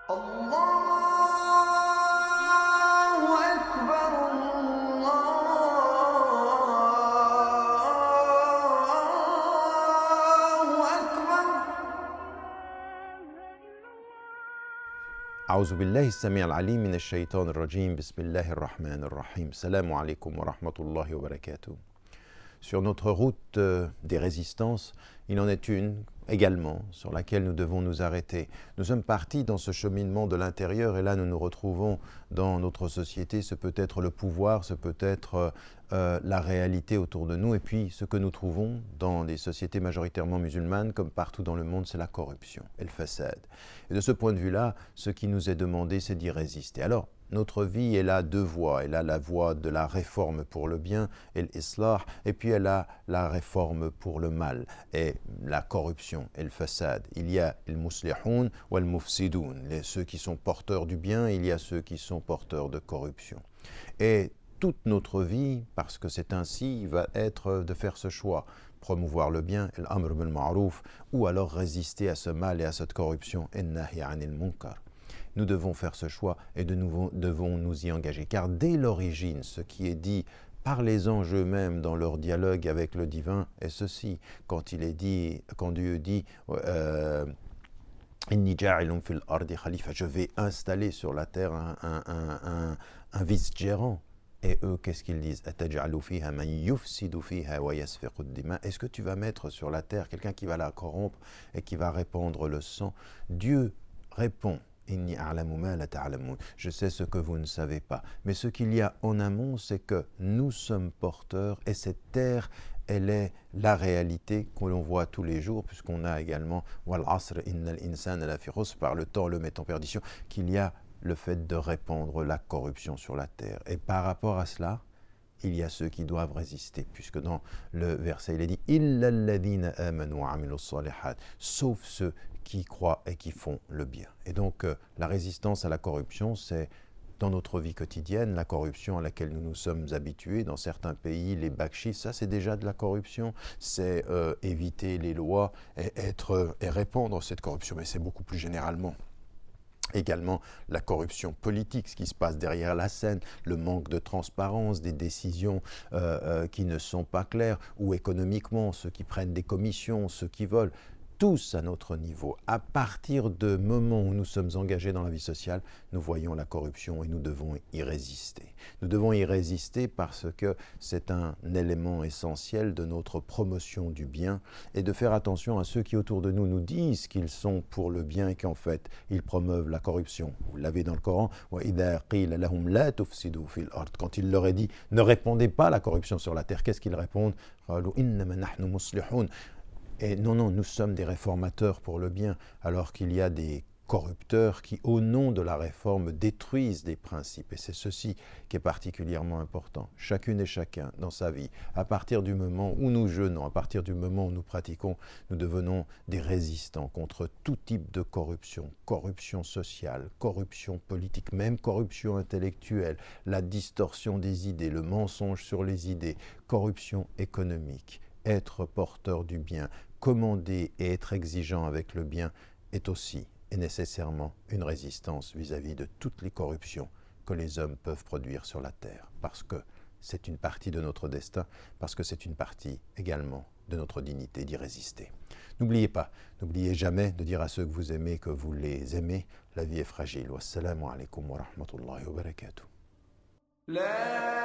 الله أكبر الله أكبر. أعوذ بالله السميع العليم من الشيطان الرجيم. بسم الله الرحمن الرحيم. Salam alaikum wa rahmatullahi wa barakatuh. Sur notre route des résistances, il en est une également sur laquelle nous devons nous arrêter. Nous sommes partis dans ce cheminement de l'intérieur et là nous nous retrouvons dans notre société. Ce peut être le pouvoir, ce peut être la réalité autour de nous. Et puis ce que nous trouvons dans des sociétés majoritairement musulmanes, comme partout dans le monde, c'est la corruption et le façade. Et de ce point de vue-là, ce qui nous est demandé, c'est d'y résister. Alors, notre vie, elle a deux voies. Elle a la voie de la réforme pour le bien et l'islah, et puis elle a la réforme pour le mal et la corruption et le façade. Il y a le muslihoun ou le mufsidoun, ceux qui sont porteurs du bien, il y a ceux qui sont porteurs de corruption. Et toute notre vie, parce que c'est ainsi, va être de faire ce choix. Promouvoir le bien, l'amr bil ma'rouf, ou alors résister à ce mal et à cette corruption, nahy anil munkar. Nous devons faire ce choix et devons nous y engager. Car dès l'origine, ce qui est dit par les anges eux-mêmes dans leur dialogue avec le divin est ceci. Quand Dieu dit Inni ja'ilun fil ardi khalifa, je vais installer sur la terre un vice-gérant. Et eux, qu'est-ce qu'ils disent? Est-ce que tu vas mettre sur la terre quelqu'un qui va la corrompre et qui va répandre le sang? Dieu répond. Je sais ce que vous ne savez pas. Mais ce qu'il y a en amont, c'est que nous sommes porteurs et cette terre, elle est la réalité que l'on voit tous les jours, puisqu'on a également par le temps le met en perdition, qu'il y a le fait de répandre la corruption sur la terre. Et par rapport à cela, il y a ceux qui doivent résister, puisque dans le verset, il est dit « Illa alladhina amanu wa amilu s-salihat » sauf ceux qui croient et qui font le bien. Et donc, la résistance à la corruption, c'est dans notre vie quotidienne, la corruption à laquelle nous nous sommes habitués. Dans certains pays, les bakhshis, ça c'est déjà de la corruption. C'est éviter les lois et répandre cette corruption. Mais c'est beaucoup plus généralement également la corruption politique, ce qui se passe derrière la scène, le manque de transparence, des décisions qui ne sont pas claires, ou économiquement, ceux qui prennent des commissions, ceux qui volent. Tous à notre niveau, à partir du moment où nous sommes engagés dans la vie sociale, nous voyons la corruption et nous devons y résister. Nous devons y résister parce que c'est un élément essentiel de notre promotion du bien et de faire attention à ceux qui autour de nous nous disent qu'ils sont pour le bien et qu'en fait, ils promeuvent la corruption. Vous l'avez dans le Coran, quand il leur est dit « ne répandez pas la corruption sur la terre », qu'est-ce qu'ils répondent ? Et non, nous sommes des réformateurs pour le bien, alors qu'il y a des corrupteurs qui, au nom de la réforme, détruisent des principes. Et c'est ceci qui est particulièrement important. Chacune et chacun, dans sa vie, à partir du moment où nous jeûnons, à partir du moment où nous pratiquons, nous devenons des résistants contre tout type de corruption, corruption sociale, corruption politique, même corruption intellectuelle, la distorsion des idées, le mensonge sur les idées, corruption économique. Être porteur du bien, commander et être exigeant avec le bien est aussi et nécessairement une résistance vis-à-vis de toutes les corruptions que les hommes peuvent produire sur la terre, parce que c'est une partie de notre destin, parce que c'est une partie également de notre dignité d'y résister. N'oubliez pas, n'oubliez jamais de dire à ceux que vous aimez que vous les aimez. La vie est fragile. Wassalamu alaikum wa rahmatullahi wa barakatuh. لا